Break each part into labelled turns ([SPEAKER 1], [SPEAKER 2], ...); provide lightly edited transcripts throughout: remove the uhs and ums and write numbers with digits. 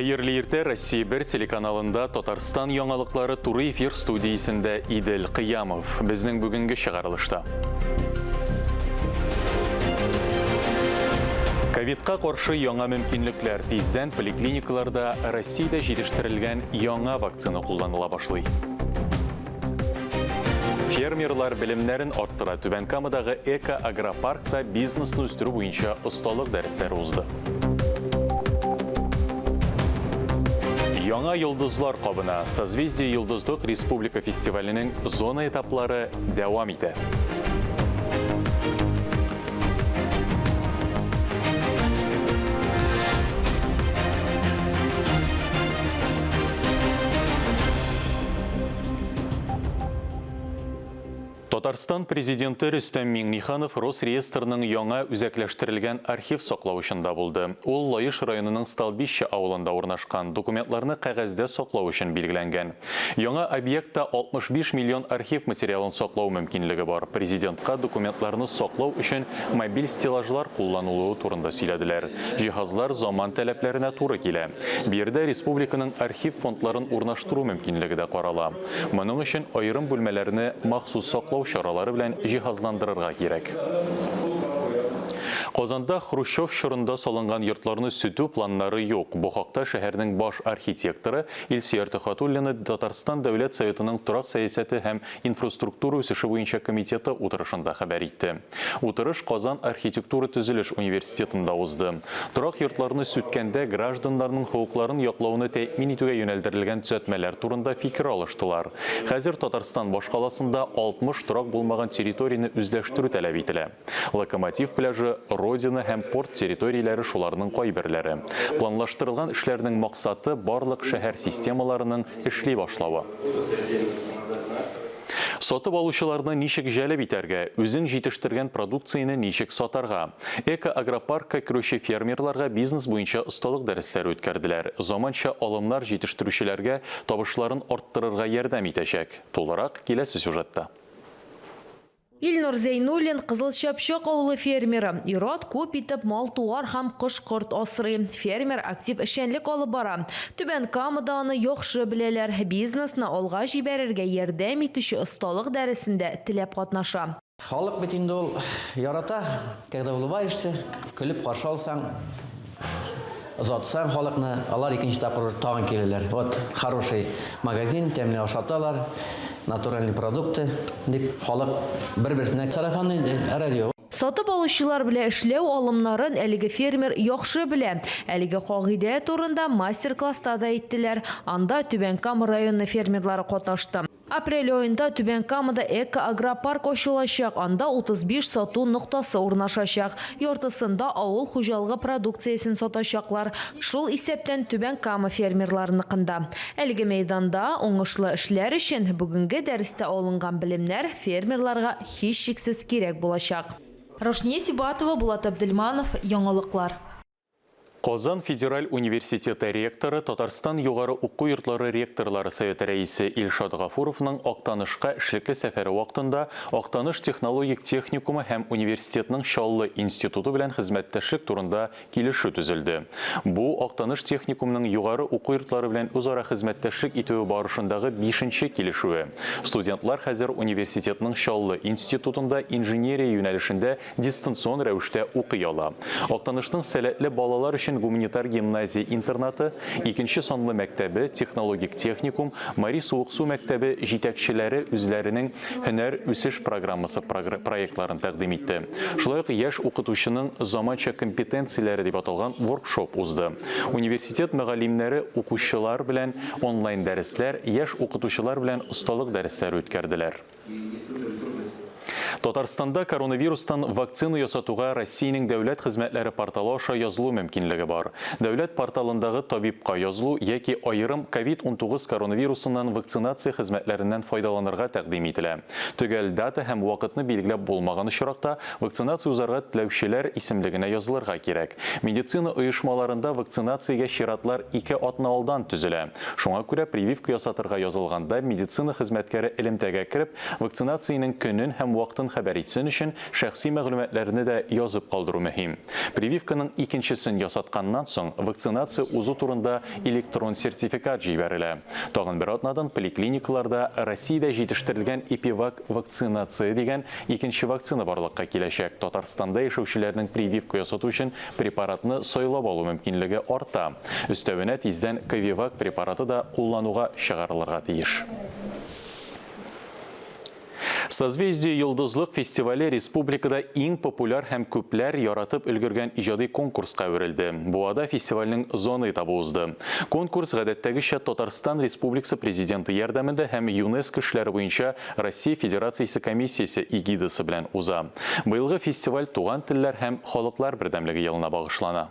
[SPEAKER 1] Хайырлы ирте Россия 1 телеканалында Татарстан яңалыклары туры эфир студиясында Идел Кыямов. Безнең бүгенге чыгарылышта. Ковидка каршы яңа мөмкинлекләр тиздән поликлиникаларда Россиядә җитештерелгән яңа вакцина кулланыла башлый. Фермерлар белемнәрен арттыра. Түбән Камадагы Эко-агропаркта бизнесны үстерү буенча осталык дәресләре узды. Яңа йолдызлар кабына Созвездие Йолдызлык Республика фестиваленең зона этаплары дәвам итә. Татарстан президенты Рөстәм Миңнеханов Росреестрның яңа үзәкләштерелгән архив саклау өчендә булды. Ул Лаеш районының Столбище авылында урнашкан, документларны кәгазьдә саклау өчен билгеләнгән. Яңа объектта 65 миллион архив материалын саклау мөмкинлеге бар. Президентка документларны саклау өчен мобиль стеллажлар кулланылуы турында сөйләделәр. Җиһазлар заман таләпләренә туры килә. Бу yerдә республиканың архив фондларын урнаштыру мөмкинлеге дә карала. Моның өчен аерым бүлмәләрне махсус саклау чаралары белән җиһазландырырга кирәк. Казанда Хрущев чорында салынган йортларны сүтү планнары юк. Бу хакта шәһәрнең баш архитекторы Илсөяр Төхәтуллина Татарстан Дәүләт Советының торак сәясәте һәм инфраструктура үсеше буенча комитеты утырышында хәбәр итте. Утырыш Казан архитектура төзелеш университетында узды. Торак йортларны сүткәндә гражданнарның хукукларын яклауны тәэмин итүгә юнәлдерелгән төзәтмәләр турында фикер алыштылар. Хәзер Татарстан башкаласында 60 торак булмаган территорияны үзләштерү таләп ителә. Локомотив пляжы, Родина һәм порт территорияләре шуларның кайберләре. Планлаштырылган эшләрнең максаты барлык шәһәр системаларының эшли башлавы. Сатып алучыларны ничек җәлеп итәргә, үзең җитештергән продукцияны ничек сатарга. Эко-агропаркка керүче фермерларга бизнес буенча осталык дәресләре үткәрделәр. Заманча алымнар җитештерүчеләргә табышларын арттырырга ярдәм итәчәк. Тулырак киләсе сюжетта.
[SPEAKER 2] Илнур Зейнуллин Кызыл Чапчак авылы фермеры. Ират күп итеп мал-туар һәм кош-корт асрый. Фермер актив эшчәнлек алып бара. Түбән Камада аны яхшы беләләр. Бизнесны алга җибәрергә ярдәм итүче осталык дәресендә теләп катнаша.
[SPEAKER 3] Халык бит инде ул ярата, когда улыбаешься, көлеп каршы алсаң, озатсаң халыкны, алар икенче тапкыр тагын киләләр. Вот хороший магазин, тәмле ашаталар, натуральные продукты, дип халык бер-берсенә сарафанны радио.
[SPEAKER 2] Сатып алучылар белән эшләү алымнарын әлеге фермер яхшы белә. Әлеге кагыйдә турында мастер-класста да әйттеләр. Анда Түбән Кама районы фермерлары катнашты. Апрель айында Түбән Камада Эко-агропарк ачылачак. Анда 35 сату ноктасы урнашачак. Яртысында авыл хуҗалыгы продукциясен сатачаклар. Шул исәптән Түбән Кама фермерларыныкында. Әлеге мәйданда уңышлы эшләр өчен бүгенге дәрестә алынган белемнәр фермерларга һичшиксез кирәк булачак. Рошния Сибатова, Булат Абдельманов, яңалыклар.
[SPEAKER 1] Казан федераль университеты ректоры Татарстан югары уку йортлары ректорлары советы рәисе Илшат Гафуровның Актанышка эшлекле сәфәре вакытында Актаныш технологик техникумы һәм университетның Чаллы институты белән хезмәттәшлек турында килешү төзелде. Бу Актаныш техникумның югары уку йортлары белән үзара хезмәттәшлек итүе барышындагы 5нче килешүе. Студентлар хәзер университетның Чаллы институтында инженерия юнәлешендә дистанцион рәвештә укый ала. Актанышның сәләтле балалар өчен гуманитар гимназия-интернаты, икенче санлы мәктәбе, технологик техникум, Мари суык су мәктәбе җитәкчеләре үзләренең һөнәр үсеш программасы проектларын тәкъдим итте. Шулай ук яшь укытучының заманча компетенцияләре дип аталган воркшоп узды. Университет мөгаллимнәре укучылар белән онлайн дәресләр, яшь укытучылар белән осталык дәресләре үткәрделәр. Татарстанда коронавирустан вакцина ясатуга Россиянең дәүләт хезмәтләре порталы аша язылу мөмкинлеге бар. Дәүләт порталындагы табибка язылу яки аерым COVID-19 коронавирусыннан вакцинация хезмәтләреннән файдаланырга тәкъдим ителә. Төгәл дата һәм вакытны билгеләп булмаган очракта вакцинация узарга теләүчеләр исемлегенә язылырга кирәк. Медицина оешмаларында вакцинациягә чиратлар 2 атна алдан төзелә. Шуңа күрә прививка ясатырга язылганда медицина хезмәткәре элемтәгә кирип, вакцинациянең көнен һәм вакытын хәбәр итсен өчен шәхси мәгълүматларны да язып калдыру мөһим. Прививканың икенчесен ясатканнан соң вакцинация узу турында электрон сертификат җибәрелә. Тагын бер атнадан поликлиникаларда Россиядә җитештерелгән Эпивак вакцинация дигән икенче вакцина барлыкка киләчәк. Татарстанда яшәүчеләрнең прививка ясату өчен препаратны сайлап алу мөмкинлеге арта. Өстәвенә тиздән Ковивак препараты да куллануга чыгарылырга тиеш. Созвездие йолдызлык фестивале республикада иң популяр һәм күпләр яратып өлгергән иҗади конкурска әверелде. Буада фестивальнең зона этабы узды. Конкурс гадәттәгечә Татарстан Республикасы президенты ярдәмендә һәм ЮНЕСКО эшләре буенча Россия Федерациясе комиссиясе эгидасы белән уза. Быелгы фестиваль туган телләр һәм халыклар бердәмлеге елына багышлана.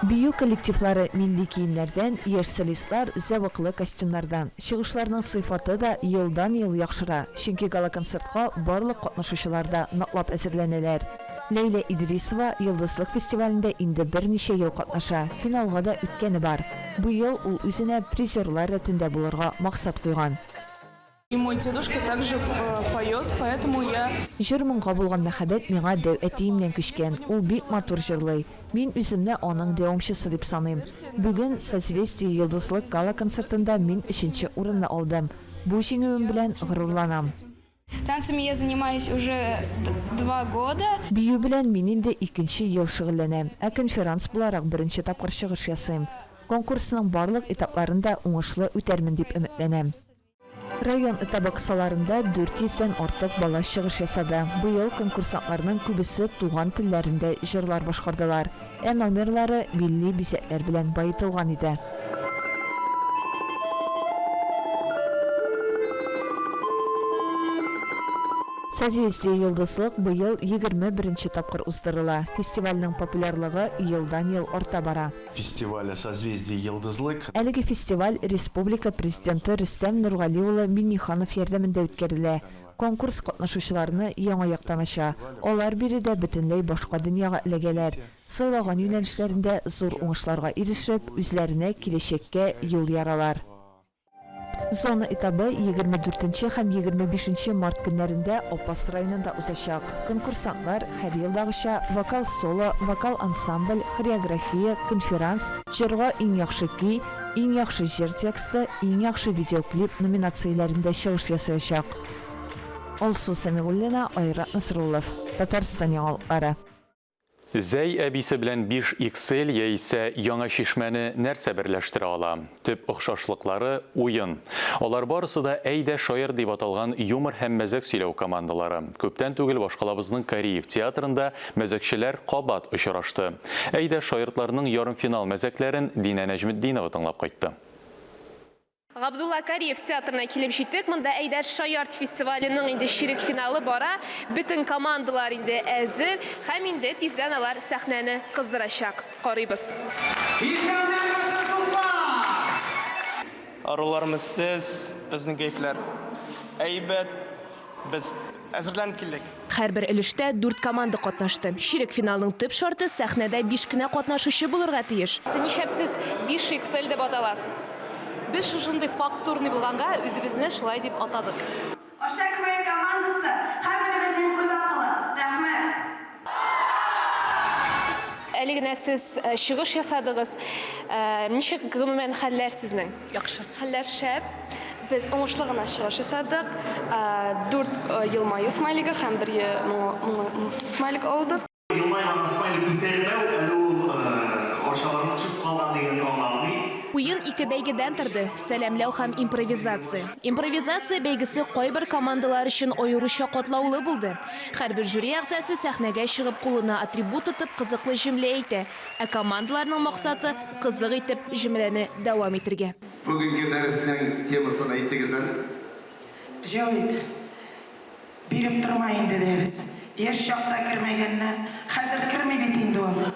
[SPEAKER 2] Бию коллективлары милли киемнәрдән, яшь солистлар зәвыклы костюмнардан. Чыгышларның сыйфаты да елдан-ел яхшыра. Чөнки гала-концертка барлык катнашучылар да ныклап әзерләнәләр. Лейла Идрисова йолдызлык фестивалендә инде берничә ел катнаша. Финалга да үткәне бар. Бу ел ул үзенә призерлар рәтендә булырга максат куйган.
[SPEAKER 4] И мой дедушка также поет, поэтому я...
[SPEAKER 2] Җыр-моңга булган мәхәббәт миңа дәү-әтиемнән күчкән. Ул бик матур җырлый. Мин үземне аның дәвамчысы дип саныйм. Бүген Созвездие йолдызлык гала-концертында мин 3нче урынны алдым. Бу җиңүем белән горурланам.
[SPEAKER 5] Танцами я занимаюсь уже 2 года.
[SPEAKER 2] Бию белән мин инде 2нче ел шөгыльләнәм. Ә конференц буларак 1нче тапкыр чыгыш ясыйм. Конкурсның барлык этапларында уңышлы үтәрмен дип өметләнәм. Район этабы кысаларында 400-дән артык бала чыгыш ясады. Быел конкурсантларның күбесе туган телләрендә җырлар башкардылар. Ә номерлары милли бизәкләр белән баетылган иде. Созвездие йолдызлык быел 21-нче тапкыр уздырыла. Фестивальнең популярлыгы елдан-ел арта бара.
[SPEAKER 6] Фестиваля «Созвездие йылдызлык».
[SPEAKER 2] Әлеге фестиваль республика президенты Рөстәм Нургалиулы Минниханов ярдәмендә үткәрелә. Конкурс катнашучыларны яңа яктан ача. Алар биредә бөтенләй башка дөньяга эләгәләр. Сайлаган юнәлешләрендә зур уңышларга ирешеп, үзләренә киләчәккә юл яралар. Зона этабы 24 һәм 25 март көннәрендә Опас районында узачак. Конкурсантлар һәр елдагыча вокал-соло, вокал-ансамбль, хореография, конферанс, җырга иң яхшы көй, иң яхшы җыр тексты, иң яхшы видеоклип номинацияләрендә чыгыш ясаячак. Алсу Самигуллина, Айрат Насруллов, Татарстан яңалыклары.
[SPEAKER 1] Зәй әбисе белән 5XL яисә яңа чишмәне нәрсә берләштерә ала? Төп охшашлыклары уен. Алар барысы да әйдә шаир дип аталган юмор һәм мәзәк сөйләү командалары. Күптән түгел башкалабызның Кореев театрында мәзәкчеләр кабат очрашты. Әйдә шаиртларның ярымфинал мәзәкләрен Динә Нәҗметдинова тыңлап кайтты.
[SPEAKER 7] Габдулла Кариев театрына килеп җиттек. Монда әйдә шаярт фестиваленең инде ширек финалы бара. Бөтен командалар инде әзер һәм инде тиздән алар сәхнәне кыздырачак. Карыйбыз.
[SPEAKER 8] Аруларымыз сез, безнең кәйфләр әйбәт, без әзерләнеп килдек.
[SPEAKER 7] Һәрбер өлештә 4 команда катнашты. Ширек финалның төп шарты сәхнәдә 5 кенә катнашучы булырга тиеш. Ничәпсез 5XL дип аталасыз?
[SPEAKER 9] Biz шушындай фактурный булганга үзебезне шулай дип атадык.
[SPEAKER 10] Аша КВН командасы һәрберебезнең үз акылы. Рәхмәт.
[SPEAKER 7] Әле генә сез чыгыш ясадыгыз. Ничек гомумән хәлләр сезнең?
[SPEAKER 9] Яхшы.
[SPEAKER 5] Хәлләр шәп. Без уңышлы гына чыгыш ясадык. 4 елмаю смайлигі һәм 1 моңсу смайлик алдык.
[SPEAKER 11] Елмайган смайлик күтәрмәү, әле ул ашаларның чыгып калган дигән аңлый.
[SPEAKER 7] Уен 2 бәйгедән торды: сәламләү һәм импровизация. Импровизация бәйгесе кайбер командалар өчен аеруча катлаулы булды. Һәрбер жюри әгъзасы сәхнәгә чыгып кулына атрибут тотып кызыклы җөмлә әйтә, ә командаларның максаты кызык итеп җөмләне дәвам итәргә.
[SPEAKER 11] Бүгенге дәреснең темасын әйтегез әле.
[SPEAKER 12] Җавап биреп тормай инде дәбез. Яшь чакта кермәгәнне хәзер керми бит инде ул.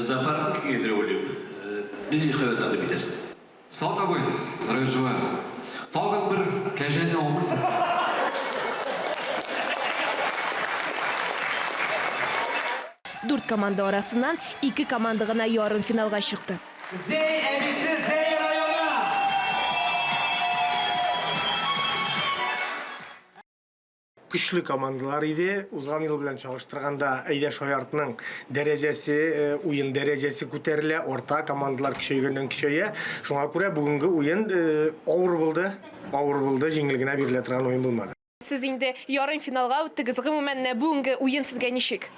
[SPEAKER 11] Зоопарк кедерәүлек. Нинди хәвәтләр битәсез?
[SPEAKER 13] Сау табый, рәҗүә. Тагын бер кәҗәне алмыйсыз.
[SPEAKER 7] 4 команда арасынан 2 команда гына ярым финалга чыкты.
[SPEAKER 8] Күчлі командалар иде. Узган ел белән чагыштырганда Әйдә Шаяртның дәрәҗәсе, уен дәрәҗәсе күтәрелә, орта командалар көчәйгәннән көчәя. Шуңа күрә бүгенге уен авыр булды. Авыр булды, җиңел генә бирелә торган уен булмады.
[SPEAKER 7] Сез инде ярым финалга үттегез. Гомумән бүгенге уен сезгә ничек?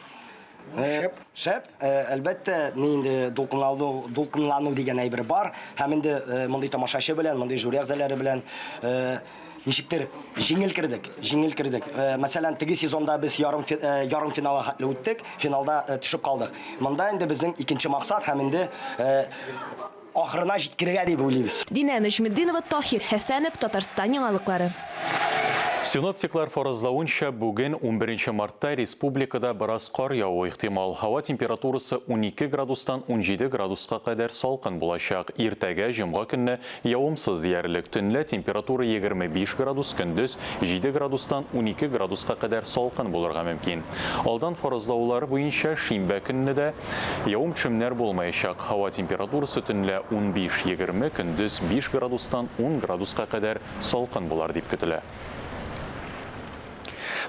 [SPEAKER 8] Шәп, әлбәттә, инде дулкынлану дигән әйбер бар. Һәм инде мондый тамашачы белән, мондый жюри әгъзалары белән ничектер җиңел кирдек. Мәсәлән, теге сезонда без ярым финалга хәтле үттек, финалда төшеп калдык. Монда инде безнең икенче максат һәм инде ахырына җиткерергә дип уйлыйбыз.
[SPEAKER 7] Динә Нәҗметдинова, Тахир Хәсәнов, Татарстан яңалыклары.
[SPEAKER 1] Синоптиклар фаразлавынча, бүген 11 мартта республикада бераз кар яуы ихтимал. Һава температурасы 12 градустан 17 градуска кадәр салкын булачак. Иртәгә җомга көнне явымсыз диярлек. Төнлә температура 25 градус, көндез 7 градустан 12 градуска кадәр салкын булырга мөмкин. Алдан фаразлаулары буенча шимбә көнне дә явым-төшемнәр булмаячак. Һава температурасы төнлә 15-20, көндез 5 градустан 10 градуска кадәр салкын булар дип көтелә.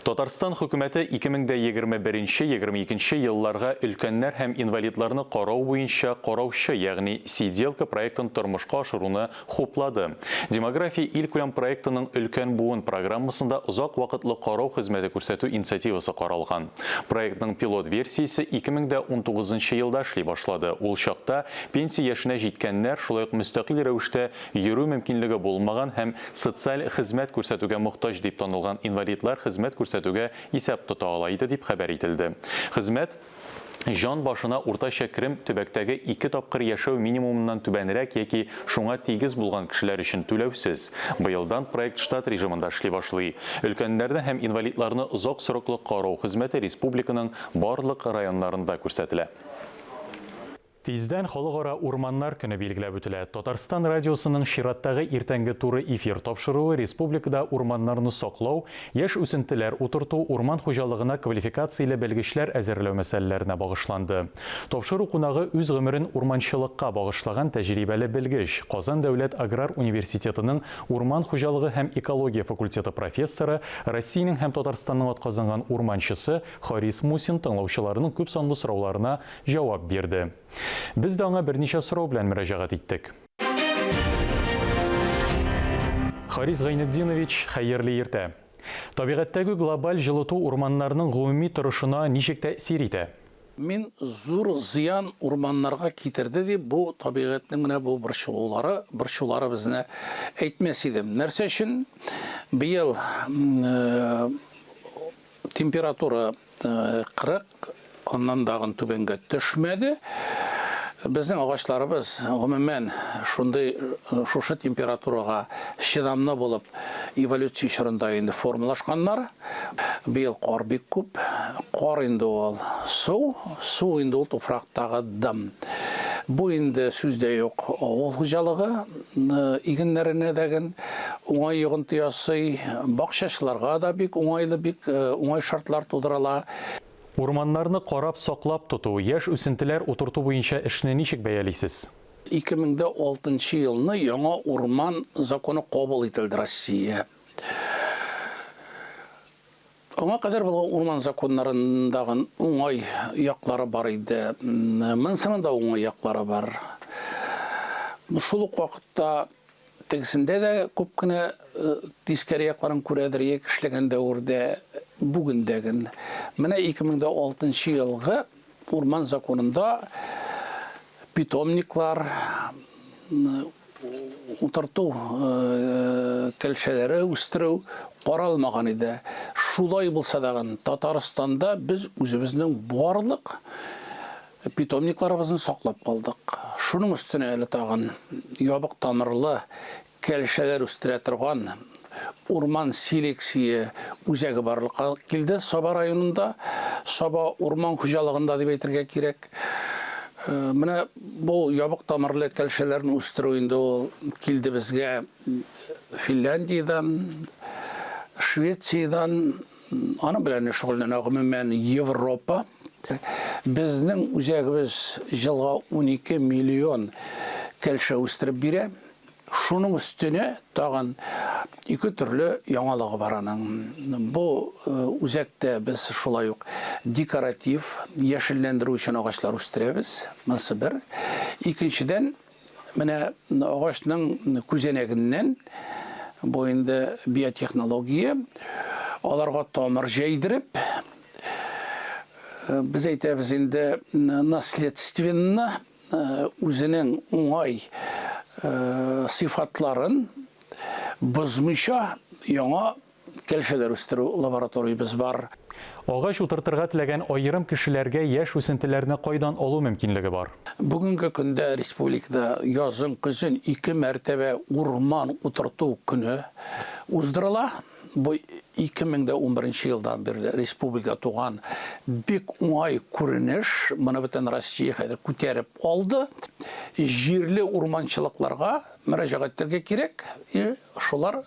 [SPEAKER 1] Татарстан хөкүмәте 2021-2022 елларга өлкәннәр һәм инвалидларны карау буенча караучы, ягъни сиделка проектын тормышка ашыруны хуплады. Демография илкүләм проектының өлкән буын программасында узак вакытлы карау хезмәте күрсәтү инициативасы каралган. Проектның пилот версиясе 2019 елда эшли башлады. Ул чакта пенсия яшенә җиткәннәр, шулай ук мөстәкыйль рәвештә йөрү мөмкинлеге булмаган һәм социаль хезмәт күрсәтүгә мохтаҗ дип танылган инвалидлар хезмәт күрсәтүгә исәп тота ала иде дип хәбәр ителде. Хезмәт жан башына уртача керем төбәктәге 2 тапкыр яшәү минимумыннан түбәнрәк яки шуңа тигез булган кешеләр өчен түләүсез. Быелдан проект штат режимында эшли башлый. Өлкәннәрне һәм инвалидларны озак сроклы карау хезмәте республиканың барлык районнарында күрсәтелә. Тиздән халыкара урманнар көне билгеләп үтелә. Татарстан радиосының чираттагы иртәнге туры эфир тапшыруы республикада урманнарны саклау, яшь үсентеләр утырту, урман хуҗалыгына квалификацияле белгечләр әзерләү мәсьәләләренә багышланды. Тапшыру кунагы үз гомерен урманчылыкка багышлаган тәҗрибәле белгеч, Казан дәүләт аграр университетының урман хуҗалыгы һәм экология факультеты профессоры, Россиянең һәм Татарстанның атказанган урманчысы Харис Мусин тыңлаучыларының күп санлы сорауларына җавап бирде. Biz de аңа берничә сорау белән мөрәҗәгать иттек. Харис Гайнетдинович, хәерле иртә. Табигатьтәге глобаль җылыту урманнарның гомуми торышына ничек тәэсир итә?
[SPEAKER 14] Мин зур зыян урманнарга китерде дип, бу табигатьнең менә бу борчулары безне әйтмәс идем. Нәрсә өчен? Быел температура 40, ondan dağın түбәнгә төшмәде. Безнең агачларыбыз гомумән шушы температурага чыдамлы булып эволюция чорында инде формалашканнар. Быел кар бик күп. Кар инде ул су инде ул туфрактагы дым. Бу инде сүздә юк. Авыл хуҗалыгы игеннәренә дәген уңай йогынты ясый, бакчачыларга да бик уңайлы, бик уңай шартлар тудырыла.
[SPEAKER 1] Урманнарны карап саклап тоту, яшь үсентеләр утырту буенча эшне ничек бәялисез?
[SPEAKER 14] 2006 елны яңа урман законы кабул ителде Россия. Аңа кадәр булган урман законнарындагы уңай яклары бар иде. Монсының да уңай яклары бар. Шул ук вакытта тегесендә дә күп кенә тискәре якларын күрәдер, эшләгән дәврдә бүгендәген. Менә 2006 елгы урман законында питомниклар, утырту кәлшәләре үстерү каралмаган иде. Шулай булса да Татарстанда без үзебезнең барлык питомникларыбызны саклап калдык. Шуның өстенә әле тагын ябык тамырлы кәлшәләр үстерә торган урман селекция үзәге барлыкка килде Саба районында, Саба урман хуҗалыгында дип әйтергә кирәк. Менә бу ябык тамырлы кәлшәләрне үстерү инде ул килде безгә Финляндиядан, Швециядән, аны белән шөгыльләнә гомумән Европа Безнең үзәгебез жылга 12 миллион кәлшә үстереп бирә. Шуның өстенә тагын 2 төрле яңалыгы бар аның. Бу үзәктә без шулай ук декоратив, яшелләндерү өчен агачлар үстерәбез. Монысы бер. Икенчедән, менә агачның күзәнәгеннән бу инде биотехнология, аларга тамыр җәйдереп, biz әйтәбез инде наследственно үзенең уңай сыйфатларын бозмыйча яңа кәлшәләр үстерү лабораториябез бар.
[SPEAKER 1] Агач утыртырга теләгән аерым кешеләргә яшь үсентеләрне кайдан алу мөмкинлеге бар?
[SPEAKER 14] Бүгенге көндә республикада язын, көзен 2 мәртәбә урман утырту көне уздырыла. Бу 2011 елдан бері республика туган бик уңай күренеш, моны бөтен Россия хәзер күтәреп алды. Җирле урманчылыкларга мөрәҗәгатьләргә кирәк. Шулар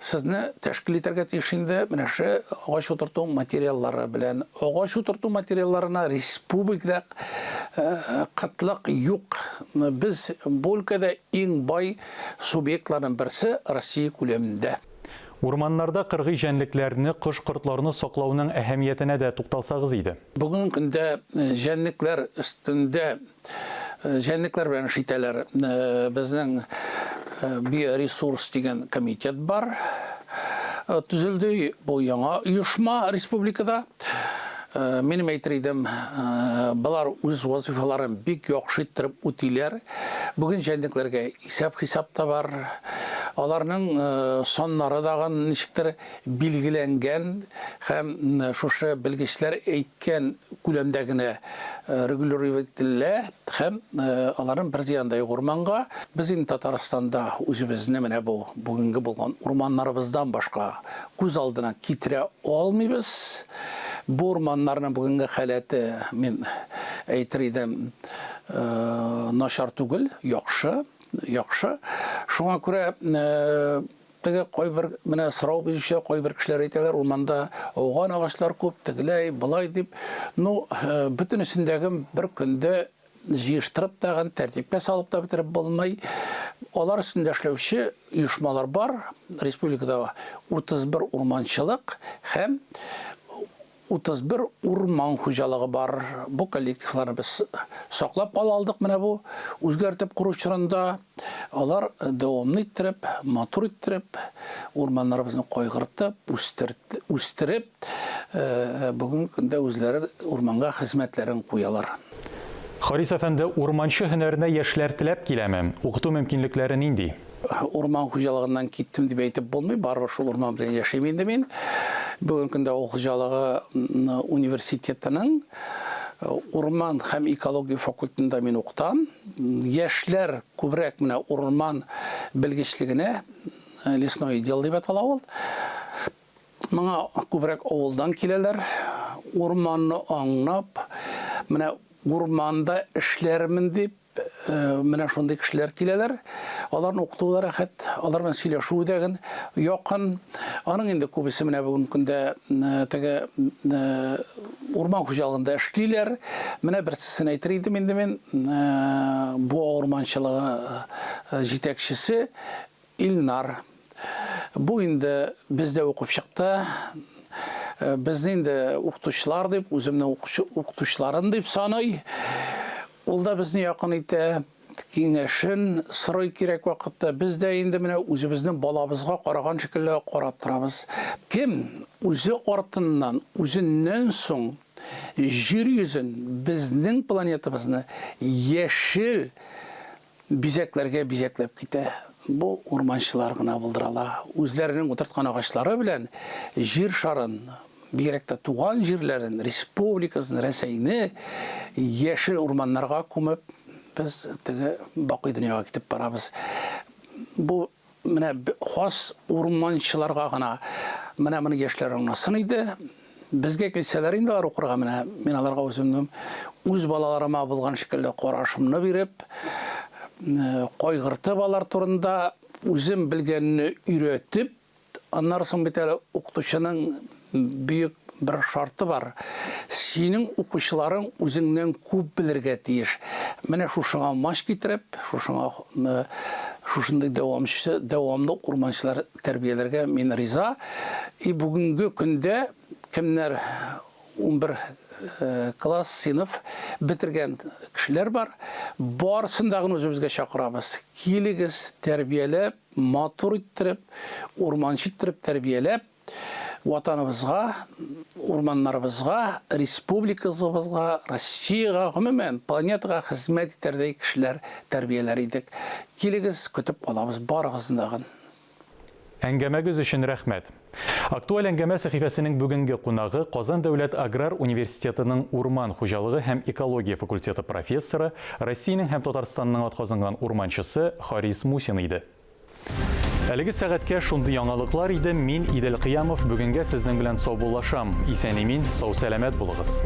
[SPEAKER 14] сезне тәшкил итәргә тиеш инде менә шу агач утырту материаллары белән. Агач утырту материалларына республикада кытлык юк. Без бу өлкәдә иң бай субъектларның берсе Россия күләмендә.
[SPEAKER 1] Урманнарда кыргый җәнлекләрне, кош кортларны саклауның әһәмиятенә дә тукталсагыз иде.
[SPEAKER 14] Бүген көндә җәнлекләр өстендә җәнлекләр белән шитәләр. Безнең биоресурс дигән комитет бар. Төзелде бу яңа оешма республикада. Минем әйтер идем, булар үз вазифаларын бик яхшы иттереп үтиләр. Бүген җәнлекләргә исәп-хисап та бар. Аларның соннары дагы ничектер билгеләнгән һәм шушы белгечләр әйткән күләмдә генә регулировать ителә һәм аларның бер зыяндай урманга без инде Татарстанда үзебезне менә бу бүгенге булган урманнарыбыздан башка күз алдына китерә алмыйбыз. Бу урманнарның бүгенге халәте мен әйтер идем начар түгел, яхшы. Шуңа күрә теге кайбер менә сорау бирүче кайбер кешеләр әйтәләр, урманда ауган агачлар күп, тегеләй, булай дип. Ну, бөтенесендәге бер көндә җыештырып тагын тәртипкә салып та бетереп булмай. Алар өстендә эшләүче оешмалар бар. Республикада 31 урманчылык һәм 31 урман хуҗалыгы бар. Бу коллективларны без саклап алдык менә бу үзгәртеп кору чорында. Алар дәвамлы иттереп, матур иттереп, урманнарыбызны кайгыртып, үстереп, бүген көндә үзләре урманга хезмәтләрен куялар.
[SPEAKER 1] Харис әфәнде, урманчы һөнәренә яшьләр теләп киләме? Укыту мөмкинлекләре нинди?
[SPEAKER 14] Урман хуҗалыгыннан киттем дип әйтеп булмый, барыбер шул урман белән яшәйм инде мин. Бүген көндә ул хуҗалыгы университетының урман һәм экология факультетында мин укытам. Яшьләр күбрәк менә урман белгечлегенә лесной дел дип атала ул. Моңа күбрәк авылдан киләләр, урманны аңлап, менә урманда эшләрмен дип менә шундый кешеләр киләләр. Аларны укытулары рәхәт, алар белән сөйләшү дә якын. Аның инде күбесе менә бүген көндә теге урман хуҗалыгында эшлиләр. Менә берсен әйтер идем инде мин, бу урманчылыгы җитәкчесе Илнар. Бу инде бездә укып чыкты. Безне инде укытучылар дип, үземнең укытучыларын дип саный. Ул да безне якын итә, киңәшен сорый кирәк вакытта. Без дә инде менә үзебезнең балабызга караган шикелле карап торабыз. Кем үзе артыннан, үзеннән соң җир йөзен, безнең планетабызны яшел бизәкләргә бизәкләп китә. Бу урманчылар гына булдырала. Үзләренең утырткан агачлары белән җир шарын, бигрәк тә туган җирләрен, республикасын, Рәсәйне яшел урманнарга күмеп, без теге бакый дөньяга китеп барабыз. Бу менә хас урманчыларга гына менә моны яшьләр аңласын иде. Безгә килсәләр инде алар укырга, менә мин аларга үземнең үз балаларыма булган шикелле карашымны биреп, кайгыртып алар турында үзем белгәнне өйрәтеп, аннан соң бит әле укытучының бөек бір шарты бар. Сенің оқушыларың өзіңнен көп білерге тиіш. Мене шушыңа маш кетіріп, шушындай давамды урманшылар тәрбиелерге мен риза. И бүгінгі күнде кімнер 11 класс сынып бітірген кішілер бар. Барысындағын өзімізге шақырабыз. Келігіз тәрбиелеп, матур иттіріп, урманшы иттіріп тәрбиелеп, ватанымызға, урманларыбызға, республикамызға, Россияға, ғұмумен планетаға хизмет етердей кішілер тәрбиелер едік. Келігіз күтіп қалабыз барығыздағын.
[SPEAKER 1] Әңгәмәгез өчен рәхмәт. Актуаль әңгәмә сәхифәсенең бүгенге кунагы Казан дәүләт аграр университетының урман хуҗалыгы һәм экология факультеты профессоры, Россиянең һәм Татарстанның атказанган урманчысы Харис Мусин иде. Әлеге сәгатькә шундый яңалыклар иде. Мин Идел Кыямов, бүгенгә сезнең белән сау булашам. Исән-имин, сау-сәламәт булыгыз.